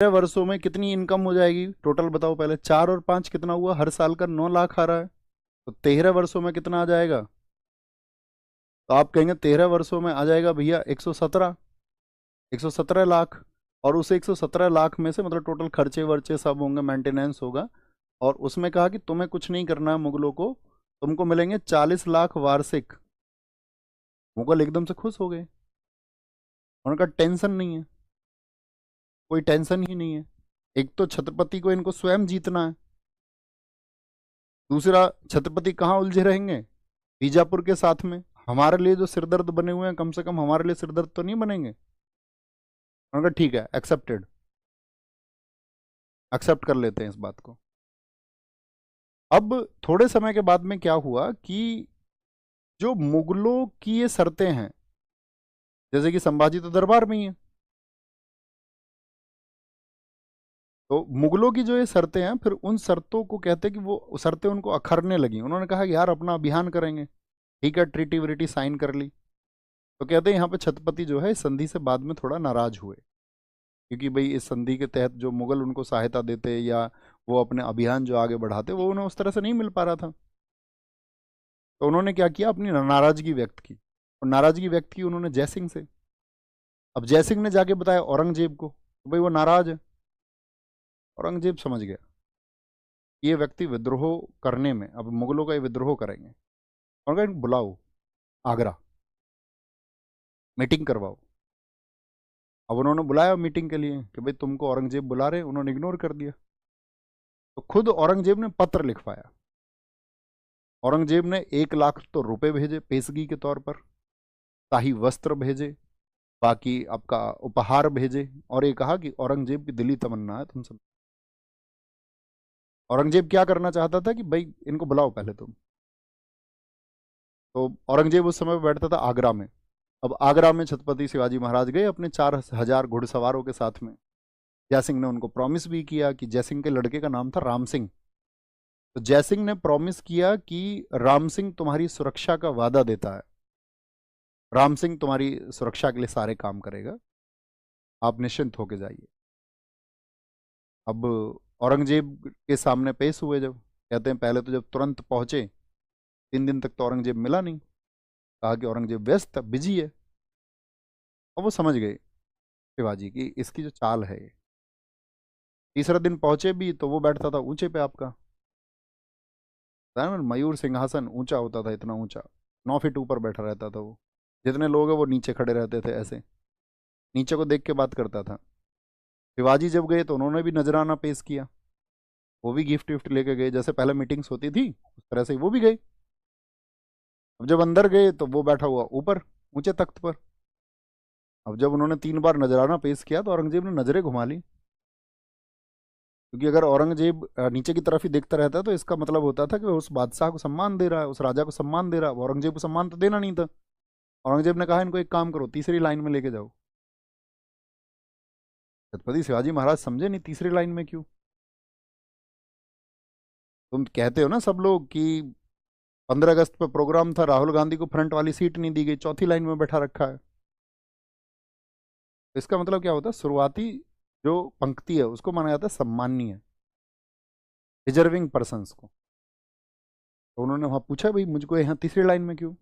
वर्षों में कितनी इनकम हो जाएगी टोटल बताओ पहले। 4 और 5 कितना हुआ, हर साल का 9 लाख आ रहा है। तो 13 वर्षों में कितना आ जाएगा? तो आप कहेंगे 13 वर्षों में आ जाएगा भैया 117 और उस 117 लाख में से मतलब टोटल खर्चे वर्चे सब होंगे, मेंटेनेंस होगा। और उसमें कहा कि तुम्हें कुछ नहीं करना है मुगलों को, तुमको मिलेंगे 40 लाख वार्षिक। मुगल एकदम से खुश हो गए, उनका टेंशन नहीं है, कोई टेंशन ही नहीं है। एक तो छत्रपति को इनको स्वयं जीतना है, दूसरा छत्रपति कहाँ उलझे रहेंगे, बीजापुर के साथ में। हमारे लिए जो सिरदर्द बने हुए हैं, कम से कम हमारे लिए सिरदर्द तो नहीं बनेंगे। उन्होंने कहा ठीक है, एक्सेप्टेड, एक्सेप्ट कर लेते हैं इस बात को। अब थोड़े समय के बाद में क्या हुआ कि जो मुगलों की ये शर्तें हैं, जैसे कि संभाजी तो दरबार में ही है, तो मुगलों की जो ये शर्तें हैं, फिर उन शर्तों को कहते हैं कि वो शर्तें उनको अखरने लगी। उन्होंने कहा कि यार अपना अभियान करेंगे, ठीक है, ट्रीटी व्रीटी साइन कर ली। तो कहते हैं यहाँ पे छत्रपति जो है इस संधि से बाद में थोड़ा नाराज हुए, क्योंकि भाई इस संधि के तहत जो मुगल उनको सहायता देते या वो अपने अभियान जो आगे बढ़ाते, वो उन्हें उस तरह से नहीं मिल पा रहा था। तो उन्होंने क्या किया, अपनी नाराजगी व्यक्त की। और नाराजगी व्यक्त की उन्होंने जयसिंह से। अब जयसिंह ने जाके बताया औरंगजेब को, तो भाई वो नाराज है। औरंगजेब समझ गया ये व्यक्ति विद्रोह करने में, अब मुगलों का ये विद्रोह करेंगे, और कहा बुलाओ आगरा, मीटिंग करवाओ। अब उन्होंने बुलाया मीटिंग के लिए कि भाई तुमको औरंगजेब बुला रहे, उन्होंने इग्नोर कर दिया। तो खुद औरंगजेब ने पत्र लिखवाया। औरंगजेब ने 1 लाख तो रुपए भेजे पेशगी के तौर पर, शाही वस्त्र भेजे, बाकी आपका उपहार भेजे, और ये कहा कि औरंगजेब की दिली तमन्ना है तुम सब। औरंगजेब क्या करना चाहता था कि भाई इनको बुलाओ पहले तुम। तो औरंगजेब उस समय बैठता था आगरा में। अब आगरा में छत्रपति शिवाजी महाराज गए अपने 4,000 घुड़सवारों के साथ में। जयसिंह ने उनको प्रॉमिस भी किया कि जयसिंह के लड़के का नाम था राम सिंह। तो जयसिंह ने प्रॉमिस किया कि राम सिंह तुम्हारी सुरक्षा का वादा देता है, राम सिंह तुम्हारी सुरक्षा के लिए सारे काम करेगा, आप निश्चिंत होके जाइए। अब औरंगजेब के सामने पेश हुए जब, कहते हैं पहले तो जब तुरंत पहुंचे 3 दिन तक तो औरंगजेब मिला नहीं। कहा कि औरंगजेब व्यस्त बिजी है। और वो समझ गए शिवाजी की इसकी जो चाल है ये। तीसरा दिन पहुंचे भी तो वो बैठता था ऊंचे पे आपका, मयूर सिंहासन ऊंचा होता था, इतना ऊंचा, 9 फीट ऊपर बैठा रहता था वो। जितने लोग हैं वो नीचे खड़े रहते थे, ऐसे नीचे को देख के बात करता था। शिवाजी जब गए तो उन्होंने भी नजराना पेश किया, वो भी गिफ्ट विफ्ट लेके गए, जैसे पहले मीटिंग्स होती थी उस तरह से ही वो भी गए। अब जब अंदर गए तो वो बैठा हुआ ऊपर ऊंचे तख्त पर। अब जब उन्होंने 3 बार नजराना पेश किया तो औरंगजेब ने नजरें घुमा ली, क्योंकि अगर औरंगजेब नीचे की तरफ ही देखता रहता तो इसका मतलब होता था कि वो उस बादशाह को सम्मान दे रहा है, उस राजा को सम्मान दे रहा है। औरंगजेब को सम्मान तो देना नहीं था। औरंगजेब ने कहा इनको एक काम करो, तीसरी लाइन में लेके जाओ। छत्रपति शिवाजी महाराज समझे नहीं तीसरी लाइन में क्यों। तुम कहते हो ना सब लोग कि 15 अगस्त पे प्रोग्राम था, राहुल गांधी को फ्रंट वाली सीट नहीं दी गई, चौथी लाइन में बैठा रखा है। तो इसका मतलब क्या होता है, शुरुआती जो पंक्ति है उसको माना जाता है सम्माननीय, डिजर्विंग पर्सन्स को। तो उन्होंने वहां पूछा भाई मुझको यहाँ तीसरी लाइन में क्यों।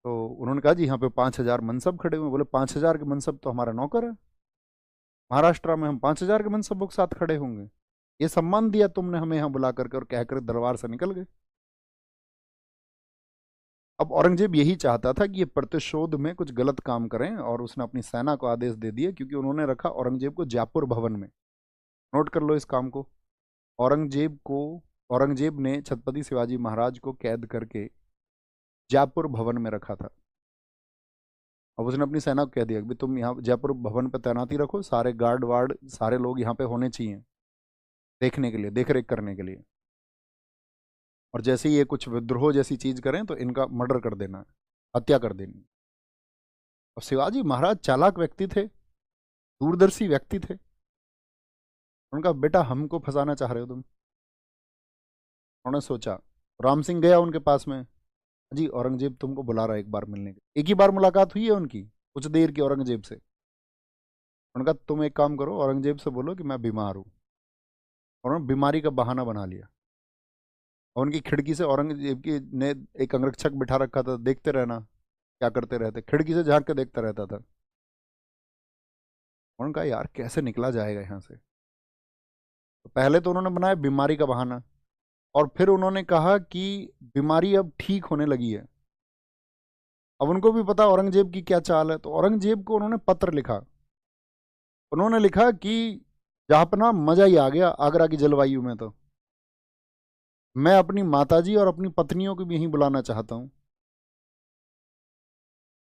तो उन्होंने कहा जी यहाँ पे 5,000 मनसब खड़े हुए। बोले 5,000 के मनसब तो हमारा नौकर है, महाराष्ट्र में हम 5,000 के मनसबों के साथ खड़े होंगे। ये सम्मान दिया तुमने हमें यहाँ बुला करके, और कहकर दरबार से निकल गए। अब औरंगजेब यही चाहता था कि ये प्रतिशोध में कुछ गलत काम करें, और उसने अपनी सेना को आदेश दे दिया, क्योंकि उन्होंने रखा औरंगजेब को जयपुर भवन में। नोट कर लो इस काम को। औरंगजेब को औरंगजेब ने छत्रपति शिवाजी महाराज को कैद करके जयपुर भवन में रखा था। अब उसने अपनी सेना को कह दिया कि तुम यहाँ जयपुर भवन पर तैनाती रखो, सारे गार्ड वार्ड सारे लोग यहाँ पे होने चाहिए देखने के लिए, देख रेख करने के लिए। और जैसे ही ये कुछ विद्रोह जैसी चीज करें तो इनका मर्डर कर देना, हत्या कर देनी। और शिवाजी महाराज चालाक व्यक्ति थे, दूरदर्शी व्यक्ति थे। उनका बेटा हमको फंसाना चाह रहे हो तुम। उन्होंने सोचा, राम सिंह गया उनके पास में, जी औरंगजेब तुमको बुला रहा है एक बार मिलने के। एक ही बार मुलाकात हुई है उनकी, कुछ देर की, औरंगजेब से। उनका तुम एक काम करो, औरंगजेब से बोलो कि मैं बीमार हूँ। और उन्होंने बीमारी का बहाना बना लिया। और उनकी खिड़की से औरंगजेब की ने एक अंगरक्षक बिठा रखा था, देखते रहना क्या करते रहते, खिड़की से झांक के देखता रहता था। उन्होंने कहा यार कैसे निकला जाएगा यहाँ से। तो पहले तो उन्होंने बनाया बीमारी का बहाना, और फिर उन्होंने कहा कि बीमारी अब ठीक होने लगी है। अब उनको भी पता औरंगजेब की क्या चाल है, तो औरंगजेब को उन्होंने पत्र लिखा। उन्होंने लिखा कि जहांपना मजा ही आ गया आगरा की जलवायु में, तो मैं अपनी माताजी और अपनी पत्नियों को भी यहीं बुलाना चाहता हूँ,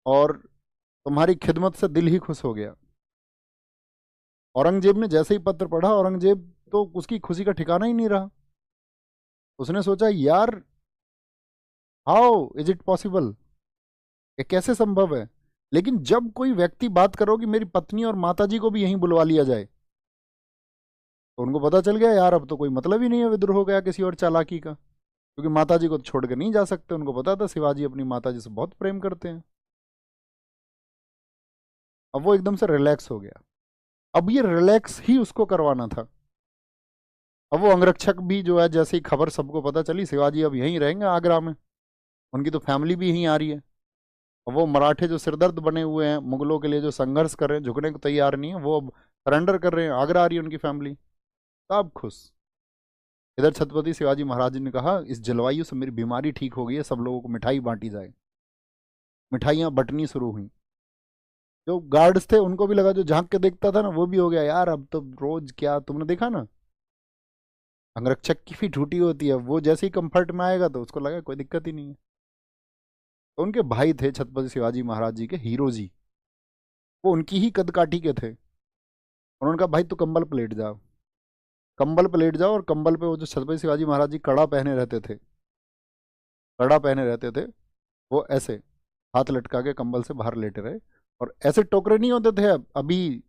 और तुम्हारी खिदमत से दिल ही खुश हो गया। औरंगजेब ने जैसे ही पत्र पढ़ा, औरंगजेब तो उसकी खुशी का ठिकाना ही नहीं रहा। उसने सोचा यार हाउ इज इट पॉसिबल, ये कैसे संभव है। लेकिन जब कोई व्यक्ति बात करो कि मेरी पत्नी और माताजी को भी यहीं बुलवा लिया जाए, तो उनको पता चल गया यार अब तो कोई मतलब ही नहीं है विद्रोह का या किसी और चालाकी का, क्योंकि माताजी को तो छोड़ के नहीं जा सकते। उनको पता था शिवाजी अपनी माताजी से बहुत प्रेम करते हैं। अब वो एकदम से रिलैक्स हो गया। अब ये रिलैक्स ही उसको करवाना था। अब वो अंगरक्षक भी जो है, जैसे ही खबर सबको पता चली शिवाजी अब यहीं रहेंगे आगरा में, उनकी तो फैमिली भी यहीं आ रही है, और वो मराठे जो सिरदर्द बने हुए हैं मुगलों के लिए, जो संघर्ष कर रहे हैं, झुकने को तैयार नहीं है, वो अब सरेंडर कर रहे हैं, आगरा आ रही है उनकी फैमिली, सब खुश। इधर छत्रपति शिवाजी महाराज जी ने कहा इस जलवायु से मेरी बीमारी ठीक हो गई है, सब लोगों को मिठाई बांटी जाए। मिठाइयाँ बंटनी शुरू हुई। जो गार्ड्स थे उनको भी लगा, जो झांक के देखता था ना वो भी हो गया यार अब तो रोज क्या, तुमने देखा ना अंगरक्षक की भी ड्यूटी होती है, वो जैसे ही कंफर्ट में आएगा तो उसको लगा कोई दिक्कत ही नहीं है। तो उनके भाई थे छत्रपति शिवाजी महाराज जी के, हीरो जी, वो उनकी ही कदकाठी के थे। उन्होंने कहा भाई तू कंबल पे लेट जाओ, कंबल पे लेट जाओ। और कंबल पे वो जो छत्रपति शिवाजी महाराज जी कड़ा पहने रहते थे, कड़ा पहने रहते थे, वो ऐसे हाथ लटका के कंबल से बाहर लेटे रहे। और ऐसे टोकरे नहीं होते थे अब अभी,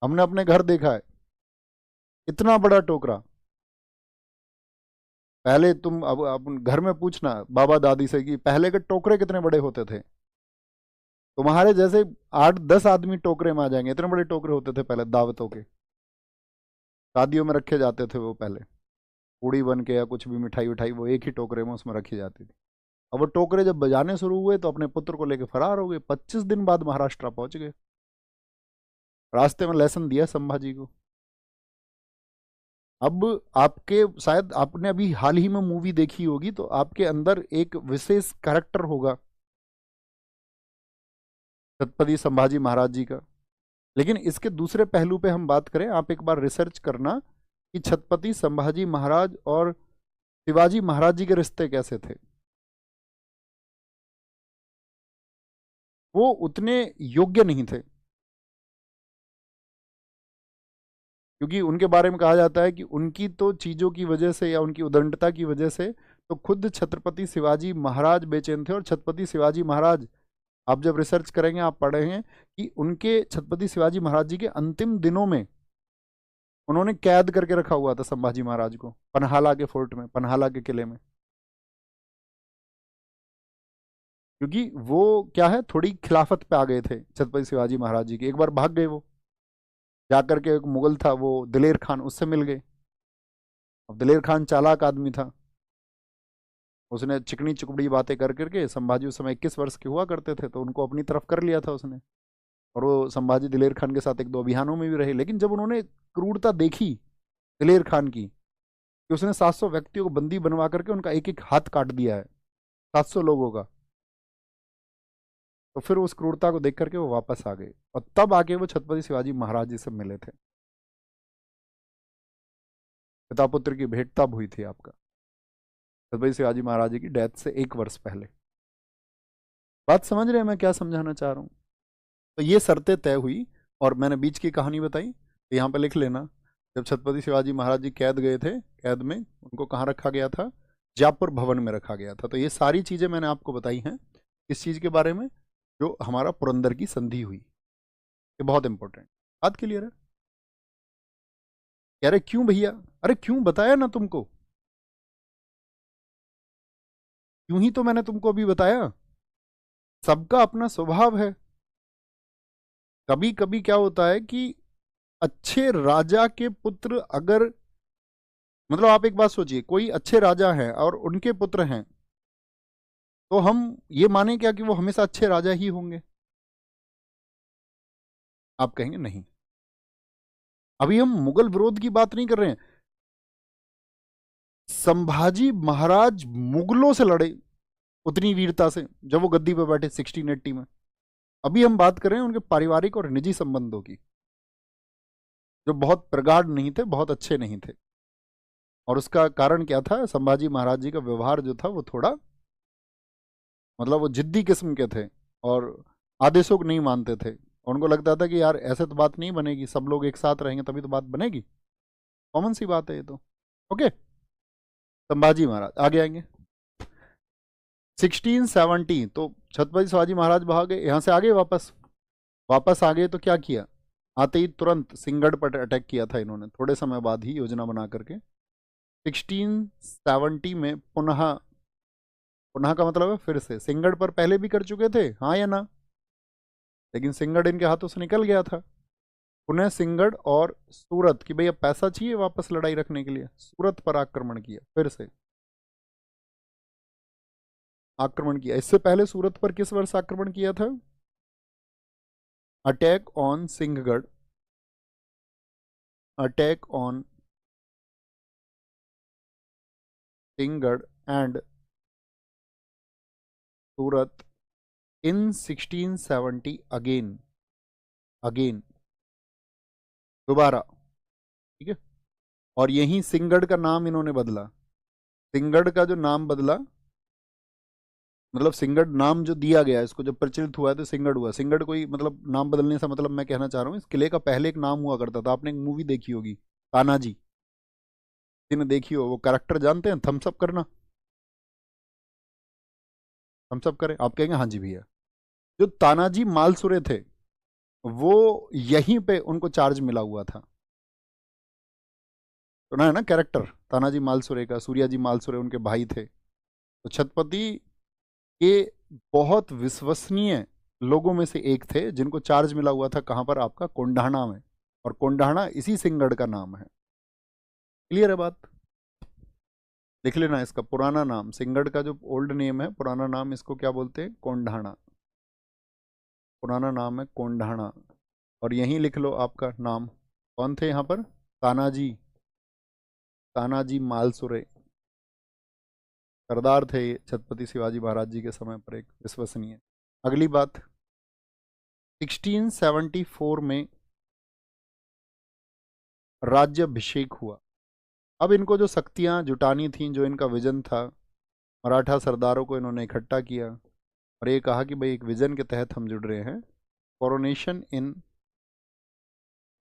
हमने अपने घर देखा है इतना बड़ा टोकरा। पहले तुम अब घर में पूछना बाबा दादी से कि पहले के टोकरे कितने बड़े होते थे, तुम्हारे जैसे 8-10 आदमी टोकरे में आ जाएंगे, इतने बड़े टोकरे होते थे पहले दावतों के, शादियों में रखे जाते थे वो पहले, पूड़ी बन के या कुछ भी मिठाई उठाई वो एक ही टोकरे में उसमें रखी जाती थी। अब वो टोकरे जब बजाने शुरू हुए तो अपने पुत्र को लेकर फरार हो गए, 25 दिन बाद महाराष्ट्र पहुंच गए। रास्ते में लेसन दिया संभाजी को। अब आपके शायद आपने अभी हाल ही में मूवी देखी होगी, तो आपके अंदर एक विशेष कैरेक्टर होगा छत्रपति संभाजी महाराज जी का। लेकिन इसके दूसरे पहलू पे हम बात करें, आप एक बार रिसर्च करना कि छत्रपति संभाजी महाराज और शिवाजी महाराज जी के रिश्ते कैसे थे। वो उतने योग्य नहीं थे, क्योंकि उनके बारे में कहा जाता है कि उनकी तो चीजों की वजह से या उनकी उदंडता की वजह से तो खुद छत्रपति शिवाजी महाराज बेचैन थे। और छत्रपति शिवाजी महाराज, आप जब रिसर्च करेंगे आप पढ़ेंगे कि उनके छत्रपति शिवाजी महाराज जी के अंतिम दिनों में उन्होंने कैद करके रखा हुआ था संभाजी महाराज को, पन्हाला के फोर्ट में, पन्हाला के किले में। क्योंकि वो क्या है, थोड़ी खिलाफत पे आ गए थे छत्रपति शिवाजी महाराज जी की, एक बार भाग गए वो, जाकर के एक मुगल था वो दिलेर खान, उससे मिल गए। अब दिलेर खान चालाक आदमी था, उसने चिकनी चुपड़ी बातें कर करके, संभाजी उस समय 21 वर्ष के हुआ करते थे, तो उनको अपनी तरफ कर लिया था उसने। और वो संभाजी दिलेर खान के साथ 1-2 अभियानों में भी रहे। लेकिन जब उन्होंने क्रूरता देखी दिलेर खान की, कि उसने 700 व्यक्तियों को बंदी बनवा करके उनका एक एक हाथ काट दिया है, 700 लोगों का, तो फिर उस क्रूरता को देख करके वो वापस आ गए, और तब आके वो छत्रपति शिवाजी महाराज जी से मिले थे। पिता पुत्र की भेंट तब हुई थी आपका, छत्रपति शिवाजी महाराज जी की डेथ से 1 वर्ष पहले। बात समझ रहे हैं मैं क्या समझाना चाह रहा हूँ। तो ये शर्तें तय हुई, और मैंने बीच की कहानी बताई, तो यहाँ पे लिख लेना। जब छत्रपति शिवाजी महाराज जी कैद गए थे, कैद में उनको कहाँ रखा गया था, जयपुर भवन में रखा गया था। तो ये सारी चीजें मैंने आपको बताई हैं इस चीज के बारे में, जो हमारा पुरंदर की संधि हुई, ये बहुत इंपॉर्टेंट। बात क्लियर है। कह रहे क्यों भैया, अरे क्यों बताया ना तुमको, क्यों ही तो मैंने तुमको अभी बताया। सबका अपना स्वभाव है। कभी कभी क्या होता है कि अच्छे राजा के पुत्र अगर, मतलब आप एक बात सोचिए, कोई अच्छे राजा हैं और उनके पुत्र हैं, तो हम ये माने क्या कि वो हमेशा अच्छे राजा ही होंगे? आप कहेंगे नहीं। अभी हम मुगल विरोध की बात नहीं कर रहे हैं। संभाजी महाराज मुगलों से लड़े उतनी वीरता से जब वो गद्दी पे बैठे 1680 में। अभी हम बात कर रहे हैं उनके पारिवारिक और निजी संबंधों की, जो बहुत प्रगाढ़ नहीं थे, बहुत अच्छे नहीं थे। और उसका कारण क्या था? संभाजी महाराज जी का व्यवहार जो था वो थोड़ा, मतलब वो जिद्दी किस्म के थे और आदेशों को नहीं मानते थे। और उनको लगता था कि यार ऐसे तो बात नहीं बनेगी, सब लोग एक साथ रहेंगे तभी तो बात बनेगी। कॉमन सी बात है ये तो। ओके, संभाजी महाराज आगे आएंगे। 1670 तो छत्रपति शिवाजी महाराज भागे, यहाँ से आगे वापस वापस आ गए। तो क्या किया? आते ही तुरंत सिंहगढ़ पर अटैक किया था इन्होंने, थोड़े समय बाद ही योजना बना करके। 1670 में पुनः, पुनः का मतलब है फिर से, सिंहगढ़ पर पहले भी कर चुके थे, हाँ या ना? लेकिन सिंहगढ़ इनके हाथों से निकल गया था। पुनः सिंहगढ़ और सूरत की, भैया पैसा चाहिए वापस लड़ाई रखने के लिए, सूरत पर आक्रमण किया, फिर से आक्रमण किया। इससे पहले सूरत पर किस वर्ष आक्रमण किया था? Attack on Sinhagad, attack on Sinhagad and Surat in 1670 again, again दोबारा, ठीक है। और यही सिंहगढ़ का नाम इन्होंने बदला। सिंहगढ़ का जो नाम बदला, मतलब सिंहगढ़ नाम जो दिया गया इसको, जब प्रचलित हुआ है तो सिंहगढ़ हुआ। सिंहगढ़ कोई मतलब नाम बदलने से मतलब, मैं कहना चाह रहा हूँ इस किले का पहले एक नाम हुआ करता था। आपने एक मूवी देखी होगी तानाजी, जिन्हें देखी हो वो कैरेक्टर जानते हैं? थम्स अप करना, थम्स अप करें। आप कहेंगे हाँ जी भैया। जो तानाजी मालसुरे थे वो यहीं पे उनको चार्ज मिला हुआ था। सुना है ना कैरेक्टर तानाजी मालसुरे का? सूर्या जी मालसुरे उनके भाई थे। तो छत्रपति के बहुत विश्वसनीय लोगों में से एक थे जिनको चार्ज मिला हुआ था, कहां पर? आपका कोंडाणा में। और कोंडाणा इसी सिंहगढ़ का नाम है। क्लियर है बात? लिख लेना इसका पुराना नाम, सिंहगढ़ का जो ओल्ड नेम है, पुराना नाम इसको क्या बोलते हैं? कोंडाणा। पुराना नाम है कोंडाणा। और यहीं लिख लो आपका नाम। कौन थे यहाँ पर? तानाजी, तानाजी मालसुरे सरदार थे ये छत्रपति शिवाजी महाराज जी के समय पर, एक विश्वसनीय। अगली बात, 1674 में राज्याभिषेक हुआ। अब इनको जो शक्तियां जुटानी थीं, जो इनका विजन था, मराठा सरदारों को इन्होंने इकट्ठा किया और ये कहा कि भाई एक विजन के तहत हम जुड़ रहे हैं। कोरोनेशन इन,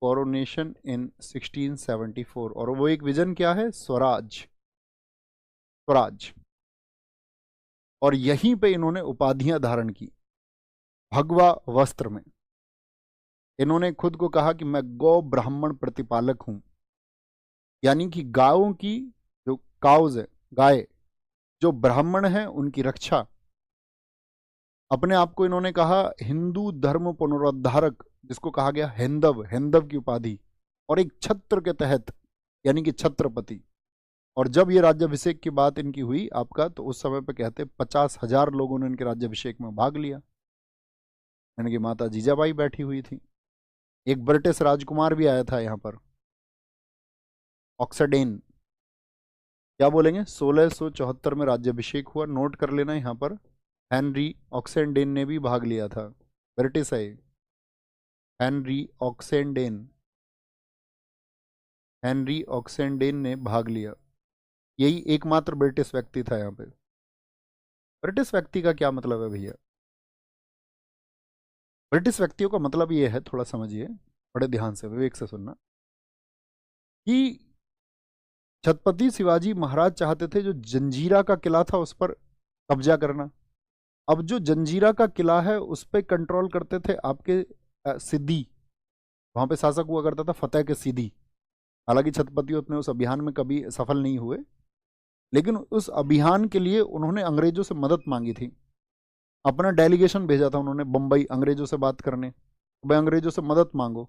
कोरोनेशन इन 1674। और वो एक विजन क्या है? स्वराज, स्वराज। और यहीं पे इन्होंने उपाधियां धारण की। भगवा वस्त्र में इन्होंने खुद को कहा कि मैं गौ ब्राह्मण प्रतिपालक हूं, यानी कि गायों की, जो काउज है, गाय, जो ब्राह्मण है उनकी रक्षा। अपने आप को इन्होंने कहा हिंदू धर्म पुनरुद्धारक, जिसको कहा गया हैंदव, हैंदव की उपाधि। और एक छत्र के तहत, यानी कि छत्रपति। और जब ये राज्याभिषेक की बात इनकी हुई आपका, तो उस समय पे कहते 50,000 लोगों ने इनके राज्याभिषेक में भाग लिया। इनकी माता जीजाबाई बैठी हुई थी। एक ब्रिटिश राजकुमार भी आया था यहाँ पर, ऑक्सडेन। क्या बोलेंगे? 1674 में राज्याभिषेक हुआ, नोट कर लेना यहाँ पर। हेनरी ऑक्सेंडेन ने भी भाग लिया था, ब्रिटिश है। हेनरी ऑक्सेंडेन, हेनरी ऑक्सेंडेन ने भाग लिया। यही एकमात्र ब्रिटिश व्यक्ति था यहाँ पे। ब्रिटिश व्यक्ति का क्या मतलब है भैया? ब्रिटिश व्यक्तियों का मतलब ये है, थोड़ा समझिए, बड़े ध्यान से विवेक से सुनना, कि छत्रपति शिवाजी महाराज चाहते थे जो जंजीरा का किला था उस पर कब्जा करना। अब जो जंजीरा का किला है उस पर कंट्रोल करते थे आपके सिद्दी, वहां पे शासक हुआ करता था फतेह के सिद्दी। हालांकि छत्रपति उतने उस अभियान में कभी सफल नहीं हुए, लेकिन उस अभियान के लिए उन्होंने अंग्रेजों से मदद मांगी थी। अपना डेलीगेशन भेजा था उन्होंने बम्बई अंग्रेजों से बात करने, भाई अंग्रेजों से मदद मांगो।